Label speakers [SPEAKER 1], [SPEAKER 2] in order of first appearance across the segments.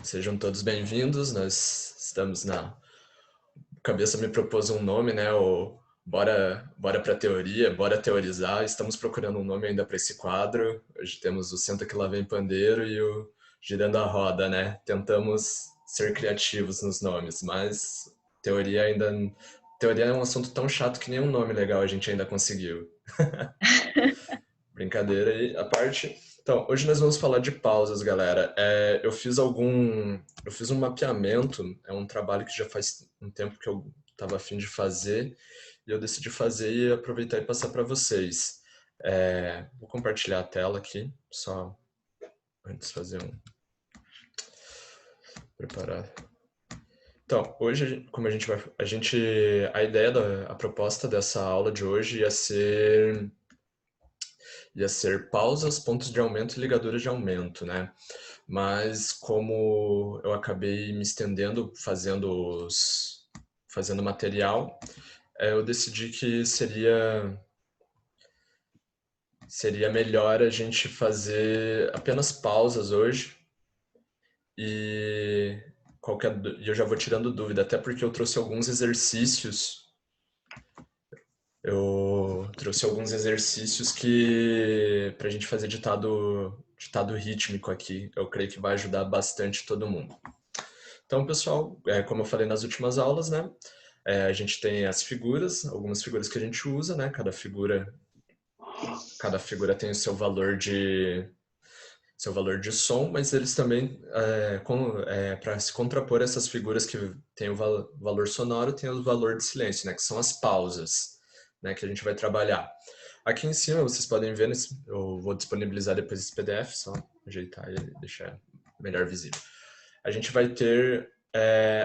[SPEAKER 1] Sejam todos bem-vindos. Nós estamos na cabeça me propôs um nome, né? O bora para teoria, bora teorizar. Estamos procurando um nome ainda para esse quadro. Hoje temos o Senta que lá vem pandeiro e o Girando a Roda, né? Tentamos ser criativos nos nomes, mas teoria é um assunto tão chato que nenhum nome legal a gente ainda conseguiu. Brincadeira aí, à parte. Então, hoje nós vamos falar de pausas, galera. Eu fiz um mapeamento, é um trabalho que já faz um tempo que eu estava a fim de fazer, e eu decidi fazer e aproveitar e passar para vocês. Vou compartilhar a tela aqui, só antes de fazer um... preparar. Então, hoje, como a gente vai... a proposta dessa aula de hoje ia ser pausas, pontos de aumento e ligaduras de aumento, né? Mas como eu acabei me estendendo fazendo material, eu decidi que seria melhor a gente fazer apenas pausas hoje e eu já vou tirando dúvida, até porque eu trouxe alguns exercícios. Eu trouxe alguns exercícios que para a gente fazer ditado rítmico aqui. Eu creio que vai ajudar bastante todo mundo. Então, pessoal, como eu falei nas últimas aulas, né? A gente tem as figuras, algumas figuras que a gente usa, né? Cada figura tem o seu valor de som, mas eles também, para se contrapor a essas figuras que têm o valor sonoro, tem o valor de silêncio, né? Que são as pausas, né? Que a gente vai trabalhar. Aqui em cima, vocês podem ver, eu vou disponibilizar depois esse PDF, só ajeitar e deixar melhor visível. A gente vai ter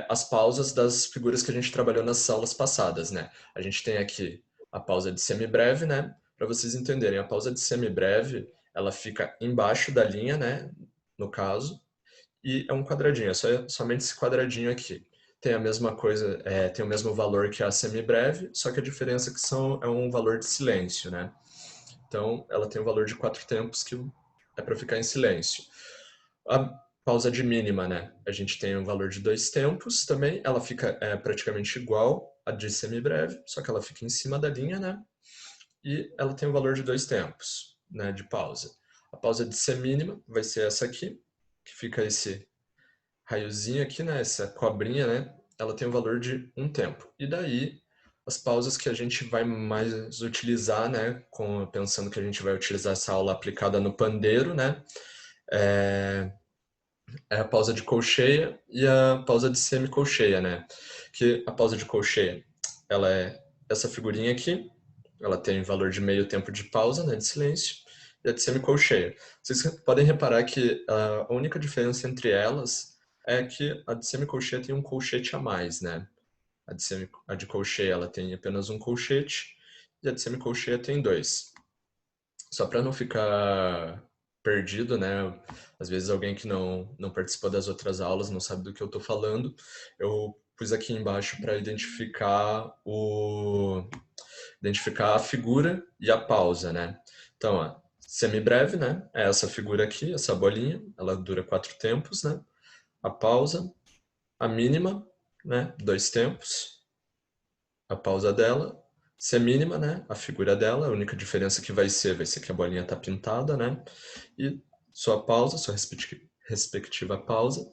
[SPEAKER 1] as pausas das figuras que a gente trabalhou nas aulas passadas, né? A gente tem aqui a pausa de semibreve, né? Para vocês entenderem, a pausa de semibreve, ela fica embaixo da linha, né? No caso, e é um quadradinho, somente esse quadradinho aqui. Tem a mesma coisa, tem o mesmo valor que a semibreve, só que a diferença é que é um valor de silêncio, né? Então, ela tem o valor de 4 tempos que é para ficar em silêncio. A pausa de mínima, né? A gente tem um valor de 2 tempos também, ela fica praticamente igual a de semibreve, só que ela fica em cima da linha, né? E ela tem um valor de 2 tempos, né, de pausa. A pausa de semínima vai ser essa aqui, que fica esse raiozinho aqui, né, essa cobrinha, né? Ela tem um valor de 1 tempo. E daí, as pausas que a gente vai mais utilizar, né, pensando que a gente vai utilizar essa aula aplicada no pandeiro, né? É a pausa de colcheia e a pausa de semicolcheia, né? Que a pausa de colcheia, ela é essa figurinha aqui, ela tem valor de meio tempo de pausa, né, de silêncio, e a de semicolcheia. Vocês podem reparar que a única diferença entre elas é que a de semicolcheia tem um colchete a mais, né? A de colcheia ela tem apenas um colchete e a de semicolcheia tem 2. Só para não ficar perdido, né? Às vezes alguém que não participou das outras aulas não sabe do que eu estou falando. Eu pus aqui embaixo para identificar a figura e a pausa, né? Então, ó, semibreve, né? É essa figura aqui, essa bolinha, ela dura 4 tempos, né? A pausa, a mínima, né? 2 tempos, a pausa dela, semínima, né? A figura dela, a única diferença que vai ser que a bolinha tá pintada, né? E sua pausa, sua respectiva pausa,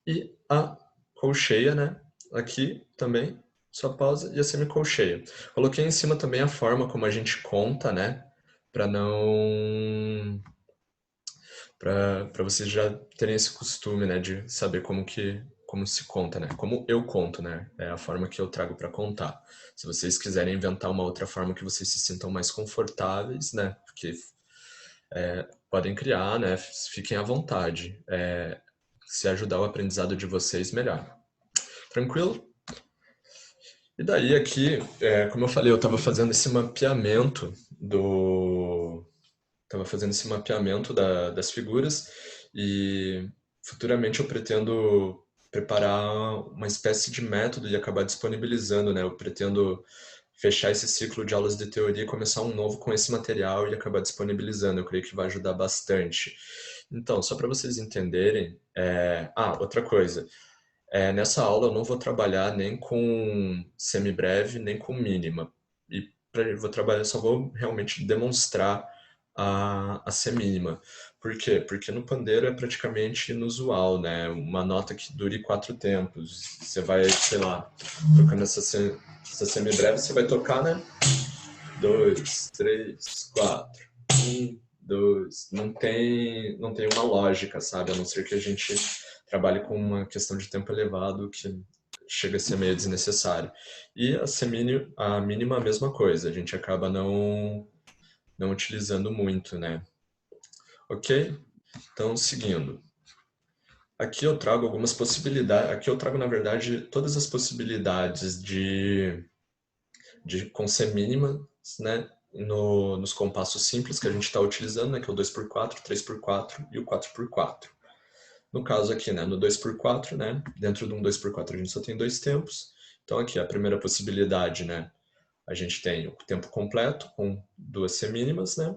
[SPEAKER 1] e a colcheia, né? Aqui também, sua pausa e a semicolcheia. Coloquei em cima também a forma como a gente conta, né? Para não... para vocês já terem esse costume, né? De saber como se conta, né? Como eu conto, né? É a forma que eu trago para contar. Se vocês quiserem inventar uma outra forma que vocês se sintam mais confortáveis, né? Porque podem criar, né? Fiquem à vontade. Se ajudar o aprendizado de vocês, melhor. Tranquilo? E daí aqui, como eu falei, eu estava fazendo esse mapeamento das figuras e futuramente eu pretendo preparar uma espécie de método e acabar disponibilizando, né? Eu pretendo fechar esse ciclo de aulas de teoria e começar um novo com esse material e acabar disponibilizando. Eu creio que vai ajudar bastante. Então, só para vocês entenderem, outra coisa, nessa aula eu não vou trabalhar nem com semibreve, nem com mínima. E vou trabalhar, só vou realmente demonstrar a semínima. Por quê? Porque no pandeiro é praticamente inusual, né? Uma nota que dure 4 tempos. Você vai, sei lá, tocando essa semibreve, você vai tocar, né? 2, 3, 4. 1, 2. Não tem uma lógica, sabe? A não ser que a gente trabalhe com uma questão de tempo elevado que chega a ser meio desnecessário. E a mínima, a mesma coisa. A gente acaba não utilizando muito, né? Ok? Então, seguindo. Aqui eu trago algumas possibilidades. Aqui eu trago, na verdade, todas as possibilidades com semínimas, né? Nos compassos simples que a gente está utilizando, né? Que é o 2x4, 3x4 e o 4x4. No caso aqui, né? No 2x4, né? Dentro de um 2x4 a gente só tem 2 tempos. Então aqui a primeira possibilidade, né? A gente tem o tempo completo com 2 semínimas, né?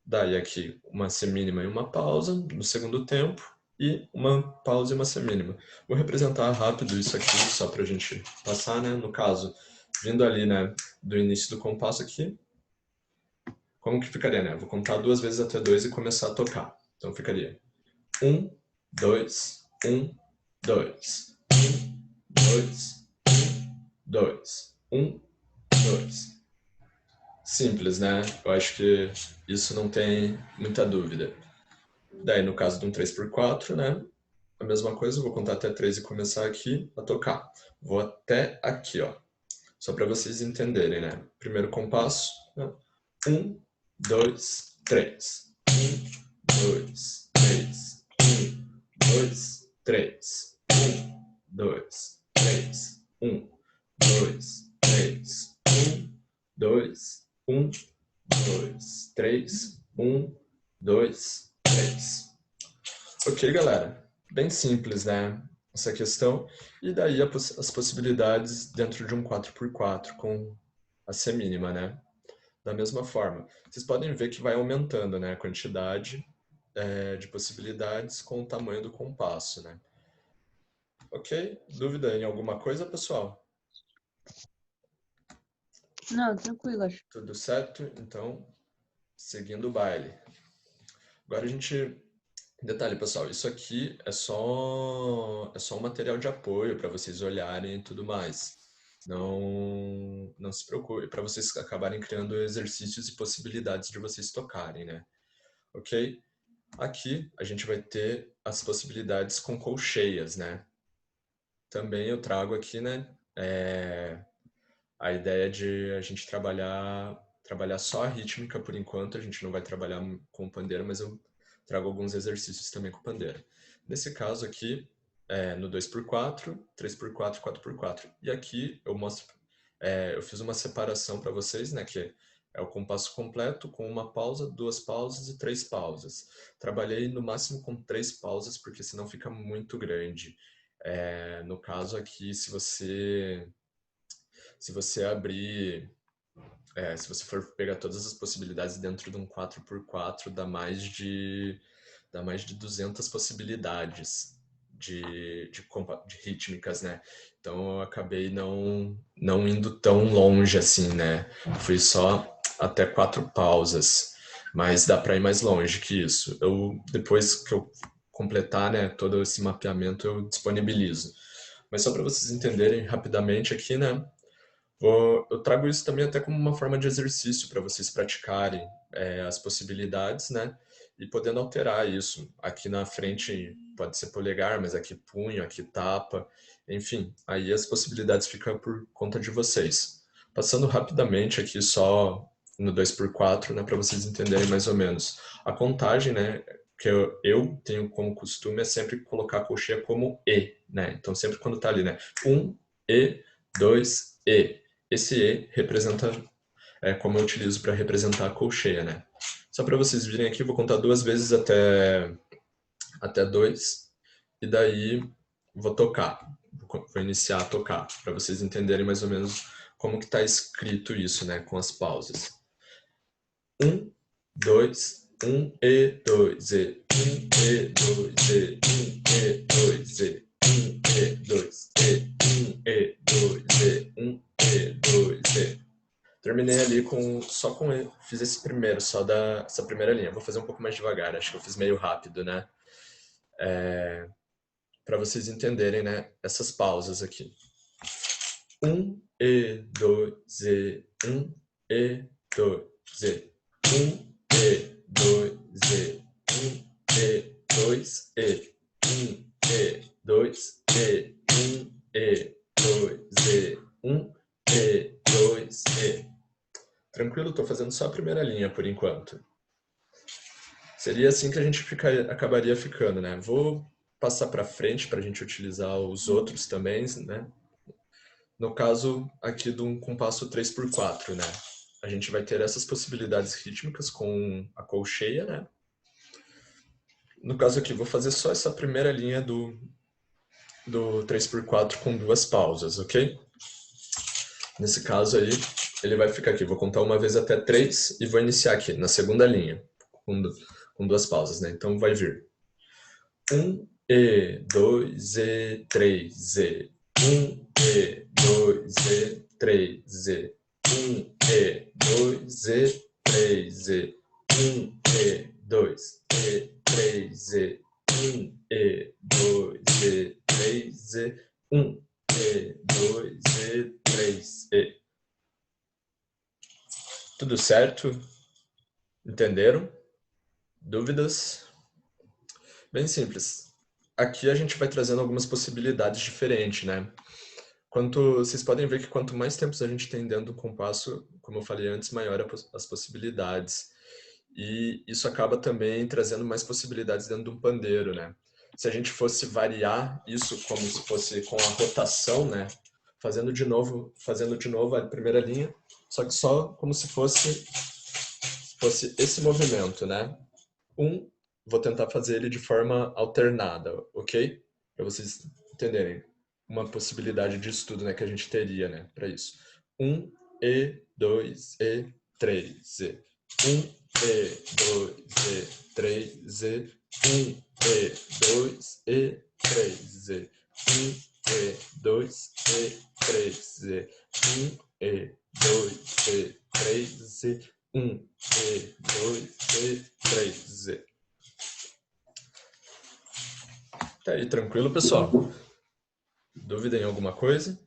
[SPEAKER 1] Daí aqui uma semínima e uma pausa no segundo tempo e uma pausa e uma semínima. Vou representar rápido isso aqui só para a gente passar, né? No caso, vindo ali, né, do início do compasso aqui, como que ficaria, né? Vou contar 2 vezes até 2 e começar a tocar. Então ficaria 1, 2, 1, 2, 1, 2, 1, 2, 1, 2. Simples, né? Eu acho que isso não tem muita dúvida. Daí, no caso de um 3x4, né? A mesma coisa, eu vou contar até 3 e começar aqui a tocar. Vou até aqui, ó. Só para vocês entenderem, né? Primeiro compasso, né? 1, 2, 3. 1, 2, 3. 1, 2, 3. 1, 2, 3. 1, 2, 3. 1, 2, 1, 2, 3. 1, 2, 3. Ok, galera. Bem simples, né? Essa questão. E daí as possibilidades dentro de um 4x4 com a semínima, né? Da mesma forma. Vocês podem ver que vai aumentando, né? A quantidade de possibilidades com o tamanho do compasso, né? Ok? Dúvida em alguma coisa, pessoal?
[SPEAKER 2] Não, tranquilo, acho.
[SPEAKER 1] Tudo certo? Então, seguindo o baile. Agora a gente... Detalhe, pessoal, isso aqui é só um material de apoio para vocês olharem e tudo mais. Não se preocupe, para vocês acabarem criando exercícios e possibilidades de vocês tocarem, né? Ok? Aqui a gente vai ter as possibilidades com colcheias, né? Também eu trago aqui, né, a ideia de a gente trabalhar só a rítmica por enquanto, a gente não vai trabalhar com o pandeiro, mas eu trago alguns exercícios também com o pandeiro. Nesse caso aqui, no 2x4, 3x4, 4x4. E aqui eu mostro, eu fiz uma separação para vocês, né, que é o compasso completo com uma pausa, 2 pausas e 3 pausas. Trabalhei no máximo com 3 pausas, porque senão fica muito grande. No caso aqui, se você abrir, se você for pegar todas as possibilidades dentro de um 4x4, dá mais de 200 possibilidades de rítmicas, né? Então eu acabei não indo tão longe assim, né? Fui só até 4 pausas, mas dá para ir mais longe que isso. Depois que eu completar, né, todo esse mapeamento, eu disponibilizo. Mas só para vocês entenderem rapidamente aqui, né? Eu trago isso também até como uma forma de exercício para vocês praticarem as possibilidades, né? E podendo alterar isso. Aqui na frente pode ser polegar, mas aqui punho, aqui tapa, enfim. Aí as possibilidades ficam por conta de vocês. Passando rapidamente aqui só no 2x4, né? Para vocês entenderem mais ou menos. A contagem, né? Que eu tenho como costume é sempre colocar a colcheia como E, né? Então sempre quando tá ali, né? 1, E, 2, E. Esse E representa, como eu utilizo para representar a colcheia, né? Só para vocês virem aqui, vou contar 2 vezes até 2, e daí vou tocar. Vou iniciar a tocar, para vocês entenderem mais ou menos como que está escrito isso, né? Com as pausas. 1, 2, E, 2, E, 1, E, 2, E, 1, E, 2, E, 1, E, 2, E, 1, E, 2, E, 1, E, 2, E. Terminei ali só com E. Fiz esse primeiro, essa primeira linha. Vou fazer um pouco mais devagar, acho que eu fiz meio rápido, né? Para vocês entenderem, né, essas pausas aqui. 1, E, 2, E, 1, E, 2, E, 1, E, 2, E, 1, E, 2, E, 1, E, 2, E, 1, E, 2, E, 1, E, 2, E. Tranquilo? Estou fazendo só a primeira linha por enquanto. Seria assim que a gente acabaria ficando, né? Vou passar para frente para a gente utilizar os outros também, né? No caso aqui de um compasso 3x4, né? A gente vai ter essas possibilidades rítmicas com a colcheia, né? No caso aqui, vou fazer só essa primeira linha do 3x4 com duas pausas, ok? Nesse caso aí, ele vai ficar aqui. Vou contar uma vez até 3 e vou iniciar aqui, na segunda linha, com duas pausas, né? Então vai vir 1, E, 2, E, 3, E. 1, E, 2, E, 3, E. 1, E, 2, E, 3, E. 1, E, 2, E, 3, E. 1, E, 2, E, 3, E. 1, E, 2, E, 3, E. Tudo certo? Entenderam? Dúvidas? Bem simples. Aqui a gente vai trazendo algumas possibilidades diferentes, né? Vocês podem ver que quanto mais tempos a gente tem dentro do compasso, como eu falei antes, maior as possibilidades. E isso acaba também trazendo mais possibilidades dentro de um pandeiro, né? Se a gente fosse variar isso como se fosse com a rotação, né? Fazendo de novo a primeira linha, só que só como se fosse esse movimento, né? Vou tentar fazer ele de forma alternada, ok? Para vocês entenderem uma possibilidade de estudo, né, que a gente teria, né, para isso. 1, E, 2, E, 3, E. 1, E, 2, E, 3, E. 1, E, 2, E, 3, E. 1, E, 2, E, 3, E. 1, E, 2, E, 3, E. 1, E, 2, E, 3, E. Tá aí, tranquilo, pessoal? Dúvida em alguma coisa?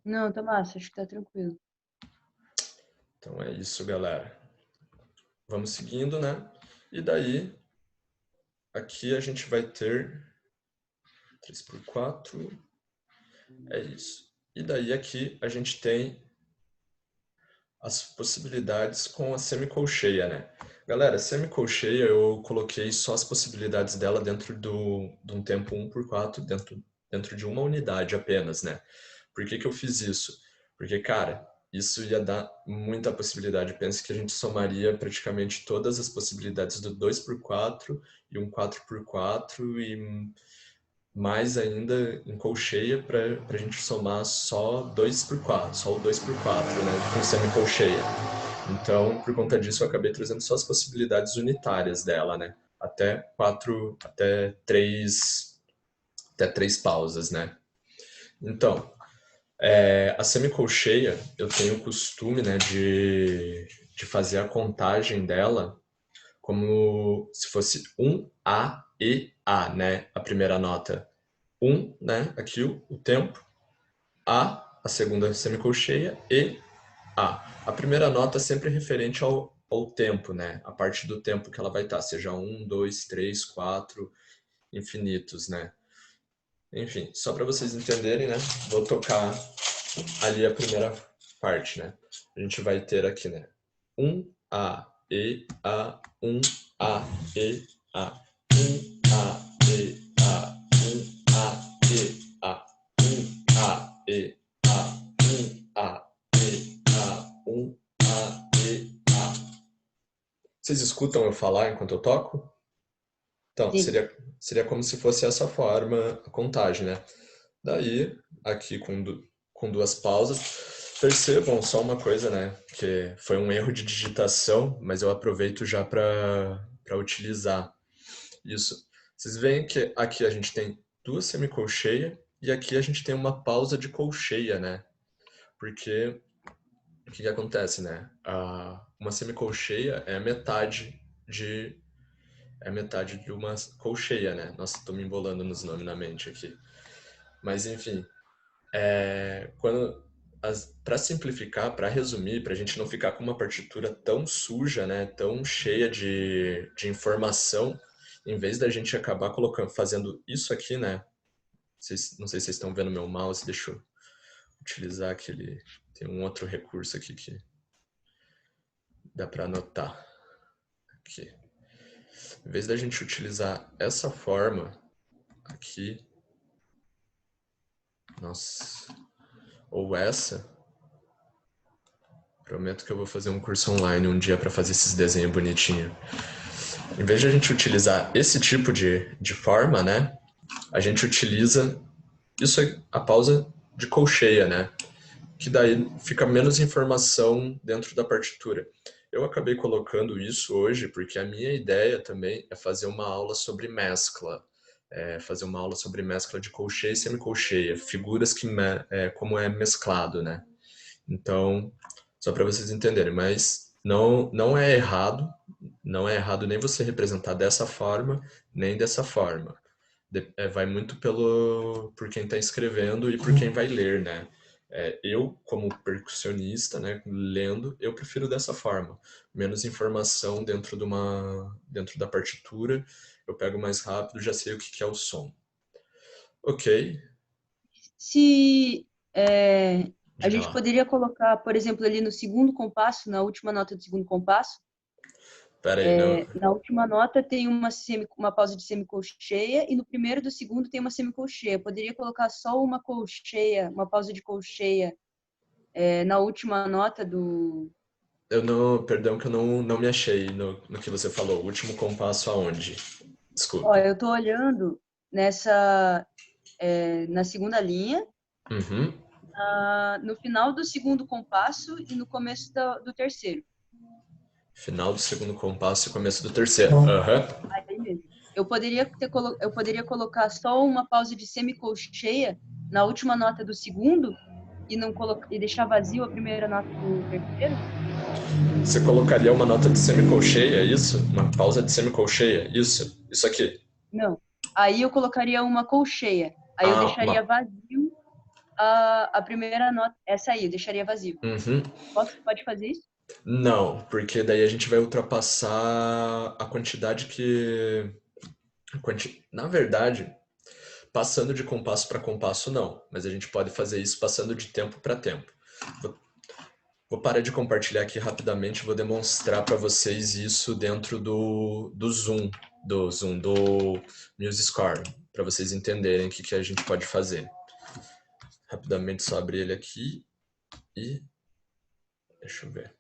[SPEAKER 2] Não, tá massa, acho que tá tranquilo.
[SPEAKER 1] Então é isso, galera. Vamos seguindo, né? E daí, aqui a gente vai ter 3x4. É isso. E daí aqui a gente tem as possibilidades com a semicolcheia, né? Galera, semicolcheia eu coloquei só as possibilidades dela dentro de um tempo 1x4, dentro de uma unidade apenas, né? Por que que eu fiz isso? Porque, cara, isso ia dar muita possibilidade. Penso que a gente somaria praticamente todas as possibilidades do 2x4 e um 4x4 e mais ainda em colcheia para a gente somar só 2x4, só o 2x4, né, com semicolcheia. Então, por conta disso, eu acabei trazendo só as possibilidades unitárias dela, né, até três pausas, né. Então, a semicolcheia, eu tenho o costume, né, de fazer a contagem dela como se fosse um A e A, né, a primeira nota. Né, aqui o tempo, a segunda semicolcheia e A. A primeira nota é sempre referente ao tempo, né, a parte do tempo que ela vai estar, seja 1, 2, 3, 4, infinitos, né. Enfim, só para vocês entenderem, né, vou tocar ali a primeira parte, né. A gente vai ter aqui, né, A, E, A, A, E, A, A, E, A, A, E, A, A, E, A, A, E, A, A, E, A. Vocês escutam eu falar enquanto eu toco? Então,
[SPEAKER 2] Sim.
[SPEAKER 1] seria como se fosse essa forma a contagem, né? Daí, aqui com duas pausas. Percebam só uma coisa, né? Que foi um erro de digitação, mas eu aproveito já para utilizar isso. Vocês veem que aqui a gente tem duas semicolcheias e aqui a gente tem uma pausa de colcheia, né? Porque o que acontece, né? Uma semicolcheia de é metade de uma colcheia, né? Nossa, tô me embolando nos nomes na mente aqui. Mas enfim, para simplificar, para resumir, para a gente não ficar com uma partitura tão suja, né, tão cheia de informação, em vez da gente acabar colocando, fazendo isso aqui, né, não sei se vocês estão vendo meu mouse, deixa eu utilizar aquele, tem um outro recurso aqui que dá para anotar aqui. Em vez da gente utilizar essa forma aqui, nossa, ou essa, prometo que eu vou fazer um curso online um dia para fazer esses desenhos bonitinhos. Em vez de a gente utilizar esse tipo de forma, né, a gente utiliza isso a pausa de colcheia, né, que daí fica menos informação dentro da partitura. Eu acabei colocando isso hoje porque a minha ideia também é fazer uma aula sobre mescla, fazer uma aula sobre mescla de colcheia e semicolcheia, figuras que como é mesclado, né. Então, só para vocês entenderem, mas não é errado, não é errado nem você representar dessa forma, nem dessa forma. Vai muito por quem está escrevendo e por quem vai ler, né? Eu, como percussionista, né, lendo, eu prefiro dessa forma. Menos informação dentro da partitura, eu pego mais rápido, já sei o que é o som. Ok,
[SPEAKER 2] Se a
[SPEAKER 1] diga
[SPEAKER 2] gente
[SPEAKER 1] lá.
[SPEAKER 2] poderia colocar, por exemplo, ali no segundo compasso, na última nota do segundo compasso,
[SPEAKER 1] Pera aí, não.
[SPEAKER 2] na última nota tem uma pausa de semicolcheia e no primeiro do segundo tem uma semicolcheia. Poderia colocar só uma colcheia, uma pausa de colcheia na última nota do...
[SPEAKER 1] Perdão que eu não me achei no que você falou. O último compasso aonde?
[SPEAKER 2] Ó,
[SPEAKER 1] Desculpe.
[SPEAKER 2] eu tô olhando na segunda linha,
[SPEAKER 1] Uhum.
[SPEAKER 2] no final do segundo compasso e no começo do terceiro.
[SPEAKER 1] Final do segundo compasso e começo do terceiro. Aham.
[SPEAKER 2] Aí mesmo. Eu poderia colocar só uma pausa de semicolcheia na última nota do segundo e não e deixar vazio a primeira nota do terceiro?
[SPEAKER 1] Você colocaria uma nota de semicolcheia, é isso? Uma pausa de semicolcheia, isso? Isso aqui.
[SPEAKER 2] Não. Aí eu colocaria uma colcheia. Aí eu
[SPEAKER 1] Ah,
[SPEAKER 2] deixaria vazio a primeira nota. Essa aí, eu deixaria vazio.
[SPEAKER 1] Uhum.
[SPEAKER 2] Pode fazer isso?
[SPEAKER 1] Não, porque daí a gente vai ultrapassar a quantidade que... Na verdade, passando de compasso para compasso, não. Mas a gente pode fazer isso passando de tempo para tempo. Vou parar de compartilhar aqui rapidamente, vou demonstrar para vocês isso dentro do Zoom, do MuseScore, para vocês entenderem o que a gente pode fazer. Rapidamente só abrir ele aqui e... Deixa eu ver.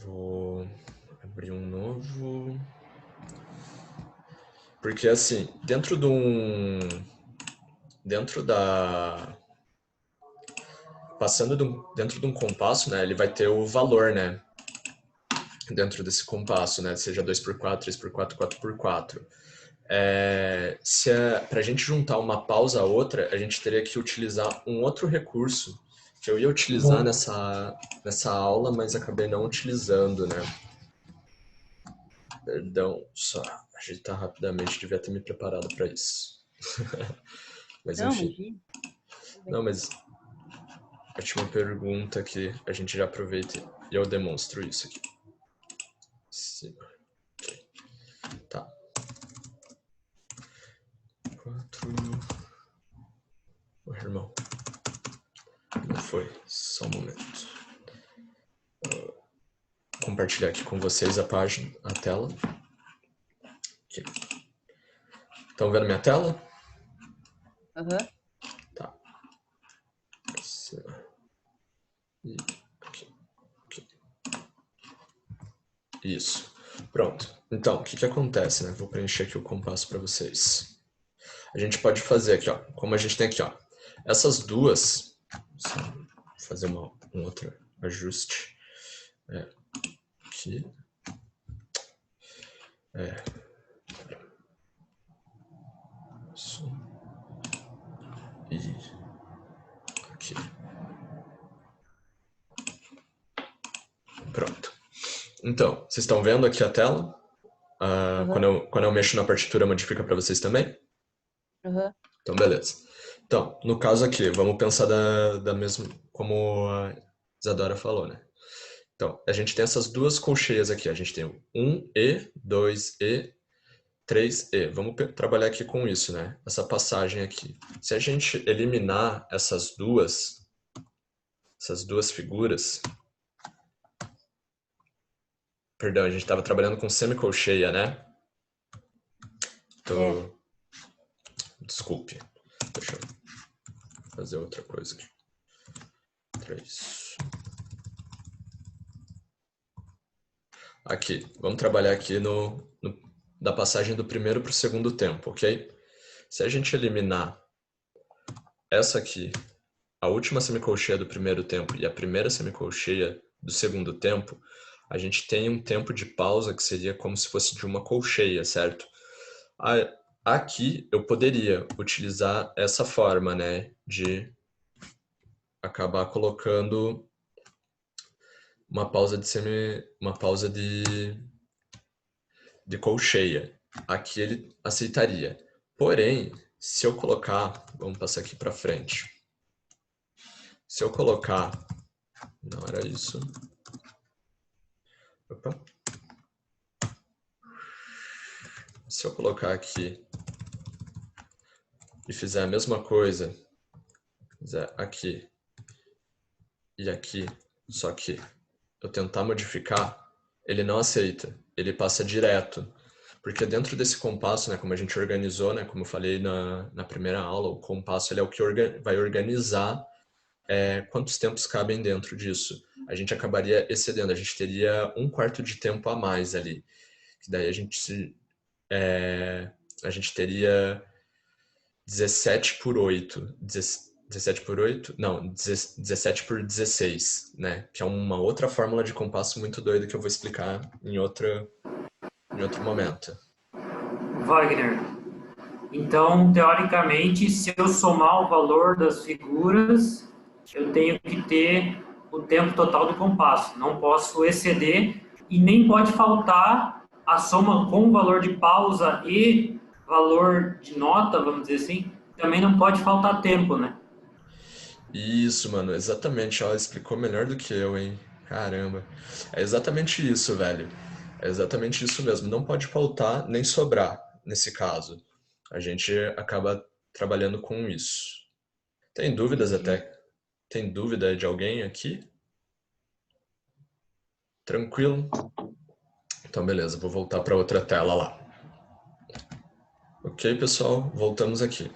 [SPEAKER 1] Vou abrir um novo... Porque assim, dentro da... dentro de um compasso, né, ele vai ter o valor, né, dentro desse compasso, né, seja 2x4, 3x4, 4x4. Para a gente juntar uma pausa a outra, a gente teria que utilizar um outro recurso que eu ia utilizar nessa aula, mas acabei não utilizando, né? Perdão, só ajeitar rapidamente, devia ter me preparado para isso. Mas
[SPEAKER 2] Não,
[SPEAKER 1] enfim.
[SPEAKER 2] imagina.
[SPEAKER 1] Não, mas última pergunta que a gente já aproveita e eu demonstro isso aqui. Sim. Tá. 4. Oh, irmão. Não foi. Só um momento. Compartilhar aqui com vocês a página, a tela. Aqui. Estão vendo minha tela?
[SPEAKER 2] Aham.
[SPEAKER 1] Tá. E aqui. Aqui. Isso. Pronto. Então, o que acontece, né? Vou preencher aqui o compasso para vocês. A gente pode fazer aqui, ó. Como a gente tem aqui, ó. Essas duas fazer um outro ajuste. Aqui. Isso. E aqui. Pronto. Então, vocês estão vendo aqui a tela? Quando eu mexo na partitura, modifica para vocês também? Então, beleza. Então, no caso aqui, vamos pensar da mesma, como a Isadora falou, né? Então, a gente tem essas duas colcheias aqui. A gente tem o 1E, 2E, 3E. Vamos trabalhar aqui com isso, né? Essa passagem aqui. Se a gente eliminar essas duas figuras... Perdão, a gente estava trabalhando com semicolcheia, né? Desculpe. Deixa eu fazer outra coisa aqui. 3. Aqui, vamos trabalhar aqui da passagem do primeiro para o segundo tempo, ok? Se a gente eliminar essa aqui, a última semicolcheia do primeiro tempo e a primeira semicolcheia do segundo tempo, a gente tem um tempo de pausa que seria como se fosse de uma colcheia, certo? Aqui eu poderia utilizar essa forma, né, de acabar colocando uma pausa de colcheia. Aqui ele aceitaria. Porém, se eu colocar, vamos passar aqui para frente. Se eu colocar, não era isso. Opa. Se eu colocar aqui e fizer a mesma coisa, fizer aqui e aqui, só que eu tentar modificar, ele não aceita, ele passa direto. Porque dentro desse compasso, né, como a gente organizou, né, como eu falei na primeira aula, o compasso ele é o que vai organizar quantos tempos cabem dentro disso. A gente acabaria excedendo, a gente teria 1/4 de tempo a mais ali. Que daí a gente teria 17 por 8. 17 por 8? Não, 17 por 16, né? Que é uma outra fórmula de compasso muito doida que eu vou explicar em outro momento.
[SPEAKER 3] Wagner, então, teoricamente, se eu somar o valor das figuras, eu tenho que ter o tempo total do compasso. Não posso exceder e nem pode faltar a soma com o valor de pausa e valor de nota, vamos dizer assim. Também não pode faltar tempo, né?
[SPEAKER 1] Isso, mano, exatamente. Ela explicou melhor do que eu, hein? Caramba. É exatamente isso, velho. É exatamente isso mesmo. Não pode faltar nem sobrar, nesse caso. A gente acaba trabalhando com isso. Tem dúvidas até? Tem dúvida de alguém aqui? Tranquilo? Então, beleza. Vou voltar para outra tela lá. Ok, pessoal? Voltamos aqui.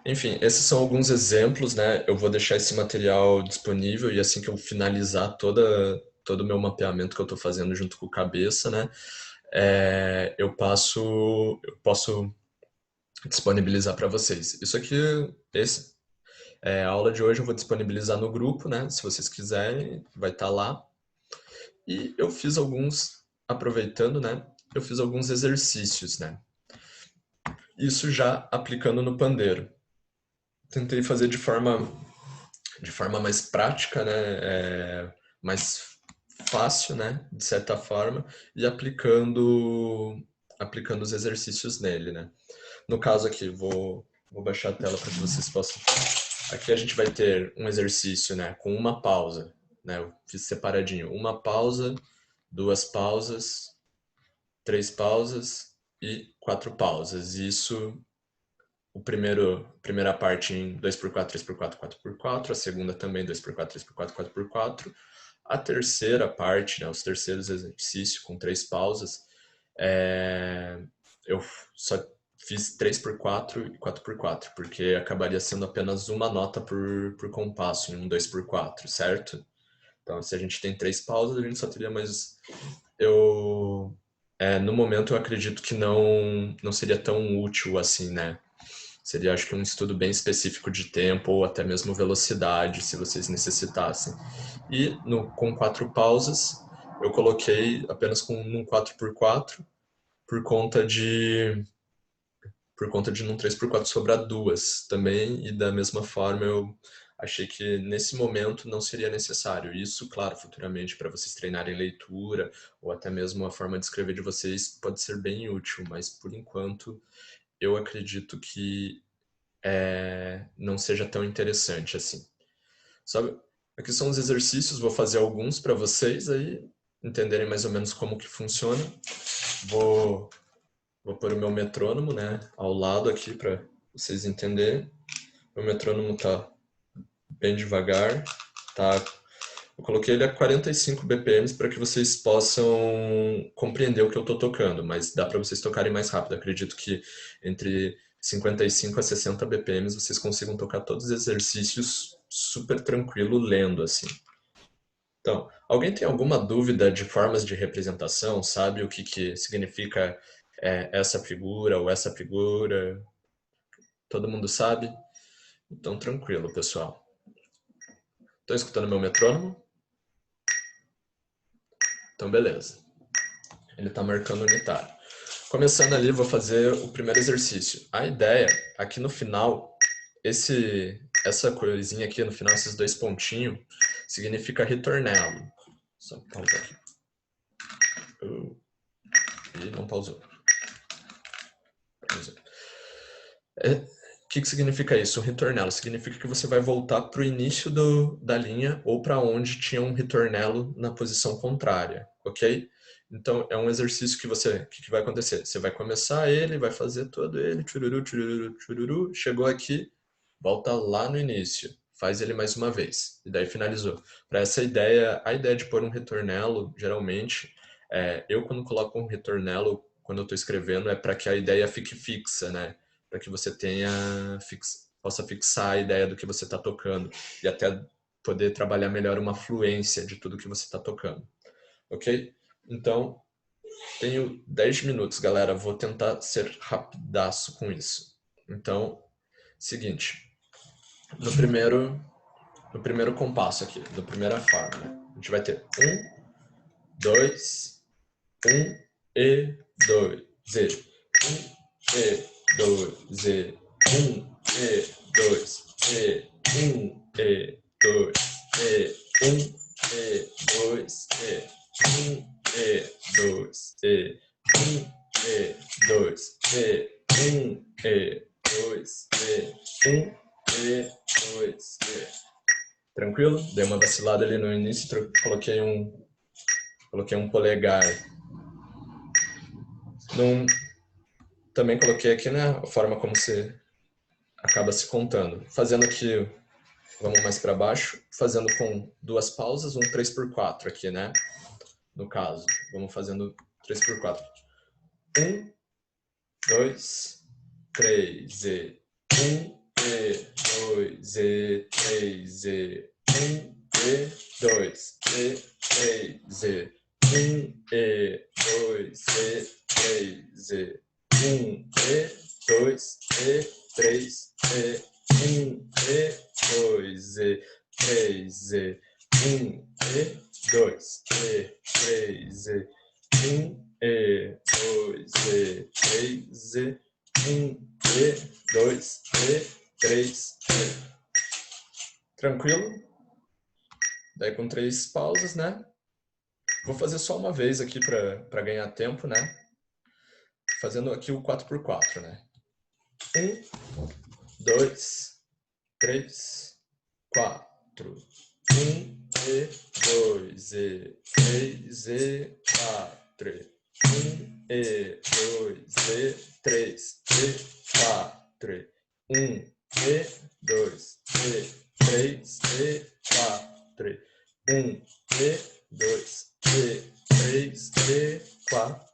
[SPEAKER 1] Enfim, esses são alguns exemplos, né? Eu vou deixar esse material disponível e assim que eu finalizar todo o meu mapeamento que eu estou fazendo junto com o Cabeça, né? Eu posso disponibilizar para vocês. Isso aqui, a aula de hoje eu vou disponibilizar no grupo, né? Se vocês quiserem, vai estar lá. E eu fiz aproveitando, né? Eu fiz alguns exercícios, né? Isso já aplicando no pandeiro. Tentei fazer de forma mais prática, né? Mais fácil, né? De certa forma, e aplicando os exercícios nele, né? No caso aqui, vou baixar a tela para que vocês possam... Aqui a gente vai ter um exercício, né? Com uma pausa, né? Eu fiz separadinho. Uma pausa, 2 pausas, 3 pausas e 4 pausas. Isso... primeira parte em 2x4, 3x4, 4x4, a segunda também 2x4, 3x4, 4x4. A terceira parte, né, os terceiros exercícios com 3 pausas, eu só fiz 3x4 e 4x4, porque acabaria sendo apenas uma nota por compasso em um 2x4, certo? Então, se a gente tem 3 pausas, a gente só teria mais... no momento, eu acredito que não seria tão útil assim, né? Seria, acho que, um estudo bem específico de tempo ou até mesmo velocidade, se vocês necessitassem. E com 4 pausas, eu coloquei apenas num 4x4, por conta de num 3x4 sobrar 2 também, e da mesma forma eu achei que nesse momento não seria necessário. Isso, claro, futuramente para vocês treinarem leitura ou até mesmo a forma de escrever de vocês pode ser bem útil, mas por enquanto eu acredito que não seja tão interessante assim. Sabe? Aqui são os exercícios, vou fazer alguns para vocês aí entenderem mais ou menos como que funciona. Vou pôr o meu metrônomo, né, ao lado aqui para vocês entenderem. Meu metrônomo tá bem devagar, tá? Eu coloquei ele a 45 BPM para que vocês possam compreender o que eu estou tocando, mas dá para vocês tocarem mais rápido. Acredito que entre 55 a 60 BPM vocês consigam tocar todos os exercícios super tranquilo lendo assim. Então, alguém tem alguma dúvida de formas de representação? Sabe o que significa essa figura ou essa figura? Todo mundo sabe? Então, tranquilo, pessoal. Estão escutando meu metrônomo? Então, beleza. Ele está marcando unitário. Começando ali, vou fazer o primeiro exercício. A ideia, aqui no final, essa corzinha aqui no final, esses 2 pontinhos, significa ritornello. Só pausar aqui. E não pausou. O que significa isso? Um ritornello significa que você vai voltar para o início da linha ou para onde tinha um ritornello na posição contrária, ok? Então, é um exercício que que vai acontecer? Você vai começar ele, vai fazer todo ele, tchururu, tchururu, tchururu, chegou aqui, volta lá no início, faz ele mais uma vez, e daí finalizou. Para essa ideia, a ideia de pôr um ritornello, geralmente, eu quando coloco um ritornello, quando eu estou escrevendo, é para que a ideia fique fixa, né? Para que você possa fixar a ideia do que você está tocando e até poder trabalhar melhor uma fluência de tudo que você está tocando. Ok? Então, tenho 10 minutos, galera. Vou tentar ser rapidaço com isso. Então, seguinte. No primeiro compasso aqui, na primeira forma, a gente vai ter 1, 2, 1 e 2, Z. 1 e 2, Z. 1 e 2, E, 1 e 2, E, 1 e 2, E, 1 e 2, E, 1 e 2, E, 1 e 2, E, 1 e 2, E. Tranquilo? Dei uma vacilada ali no início, coloquei um polegar. Também coloquei aqui, né, a forma como você acaba se contando. Fazendo aqui, vamos mais para baixo, fazendo com 2 pausas, um 3x4 aqui, né? No caso, vamos fazendo 3x4. 1, 2, 3, E. 1, E, 2, E, 3, E. 1, E, 2, E, 3, E. 1, E, 2, E, 3, E. 1, E, 2, E, 3, E. 1, E, 2, E, 3, E. 1, E, 2, E, 3, E. 1, E, 2, E, 3, E. 1, E, 2, E, 3, E. Tranquilo? Daí com 3 pausas, né? Vou fazer só uma vez aqui para ganhar tempo, né? Fazendo aqui o 4x4, né? 1, 2, 3, 4. 1, E, 2, E, 3, E, 4. 1, E, 2, E, 3, E, 4. 1, E, 2, E, 3, E, 4. 1, E, 2, E, 3, E, 4.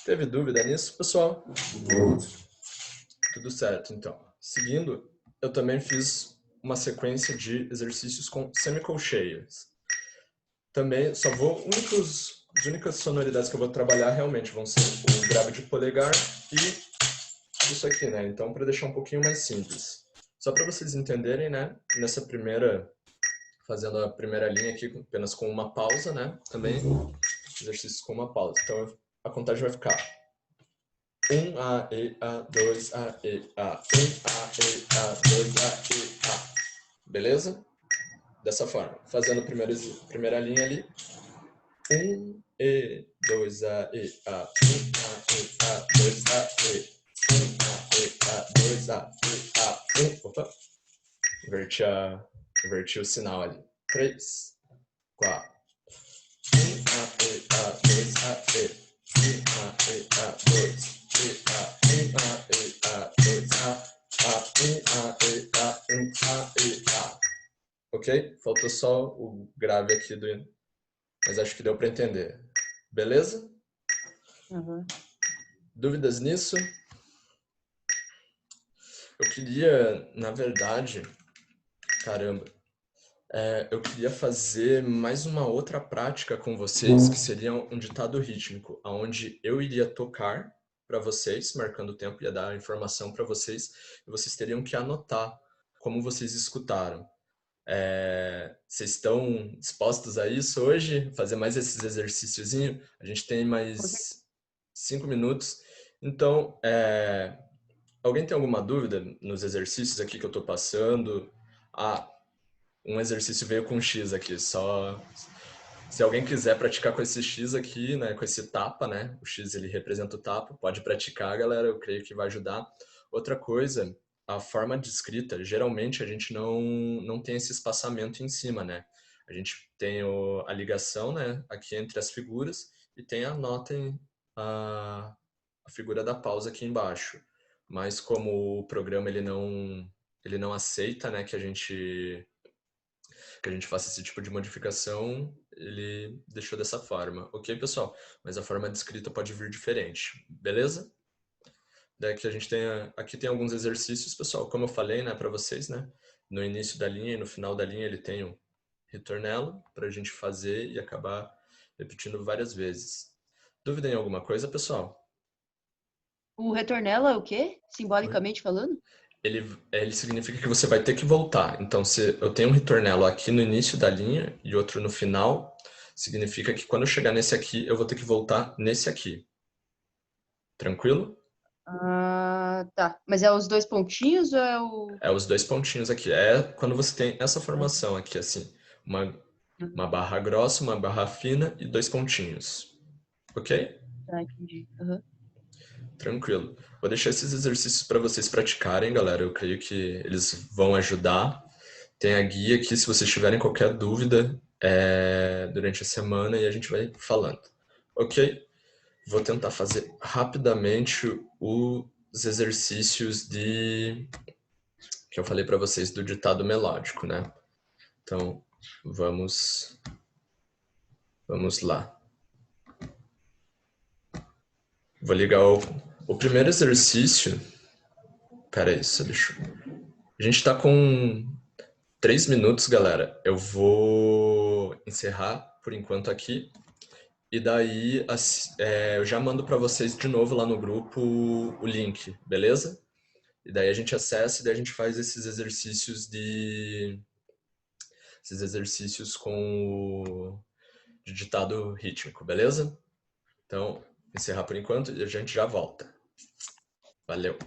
[SPEAKER 1] Teve dúvida nisso, pessoal? Tudo certo, então. Seguindo, eu também fiz uma sequência de exercícios com semicolcheias. Também só vou... As únicas sonoridades que eu vou trabalhar realmente vão ser o grave de polegar e disso aqui, né? Então, para deixar um pouquinho mais simples. Só para vocês entenderem, né? Nessa primeira, fazendo a primeira linha aqui apenas com uma pausa, né? Também exercícios com uma pausa. Então, a contagem vai ficar 1 A, E, A, 2 A, E, A, 1 A, E, A, 2 A, E, A. Beleza? Dessa forma. Fazendo a primeira linha ali. 1 E, 2 A, E, A, 1 A, E, A, 2 A, E, 1 A, E, A, 2 A, E, A, 1. Opa! Inverti o sinal ali. 3, 4. 1 A, E, A, 2 A, E. 1 A, E, A, 2, E, A, 1 A, E, A, 2 A, 1 A, E, A, 1 A, E, A. Ok? Faltou só o grave aqui do... Mas acho que deu para entender. Beleza?
[SPEAKER 2] Uhum.
[SPEAKER 1] Dúvidas nisso? Eu queria, na verdade... Caramba. Eu queria fazer mais uma outra prática com vocês, que seria um ditado rítmico, onde eu iria tocar para vocês, marcando o tempo, ia dar a informação para vocês, e vocês teriam que anotar como vocês escutaram. Vocês estão dispostos a isso hoje? Fazer mais esses exercíciozinhos? A gente tem mais 5 minutos. Então, alguém tem alguma dúvida nos exercícios aqui que eu estou passando? Um exercício veio com X aqui, só... Se alguém quiser praticar com esse X aqui, né, com esse tapa, né, o X ele representa o tapa, pode praticar, galera, eu creio que vai ajudar. Outra coisa, a forma de escrita, geralmente a gente não tem esse espaçamento em cima, né? A gente tem a ligação, né, aqui entre as figuras e tem a figura da pausa aqui embaixo. Mas como o programa ele não aceita, né, que a gente faça esse tipo de modificação, ele deixou dessa forma. Ok, pessoal? Mas a forma de escrita pode vir diferente, beleza? Daí que a gente tem, aqui tem alguns exercícios, pessoal, como eu falei, né, para vocês, né? No início da linha e no final da linha ele tem um ritornello para a gente fazer e acabar repetindo várias vezes. Dúvida em alguma coisa, pessoal?
[SPEAKER 2] O retornelo é o quê? Simbolicamente falando?
[SPEAKER 1] Ele significa que você vai ter que voltar. Então, se eu tenho um ritornello aqui no início da linha e outro no final, significa que quando eu chegar nesse aqui, eu vou ter que voltar nesse aqui. Tranquilo?
[SPEAKER 2] Ah, tá. Mas é os dois pontinhos ou é o...
[SPEAKER 1] É os dois pontinhos aqui. É quando você tem essa formação aqui, assim. Uma barra grossa, uma barra fina e dois pontinhos. Ok?
[SPEAKER 2] Tá, entendi. Uhum.
[SPEAKER 1] Tranquilo. Vou deixar esses exercícios para vocês praticarem, galera. Eu creio que eles vão ajudar. Tem a guia aqui se vocês tiverem qualquer dúvida durante a semana e a gente vai falando. Ok? Vou tentar fazer rapidamente os exercícios que eu falei para vocês do ditado melódico, né? Então, vamos lá. Vou ligar o primeiro exercício. Peraí, a gente tá com 3 minutos, galera. Eu vou encerrar por enquanto aqui. E daí eu já mando para vocês de novo lá no grupo o link, beleza? E daí a gente acessa e daí a gente faz esses exercícios de ditado rítmico, beleza? Então, encerrar por enquanto e a gente já volta. Valeu!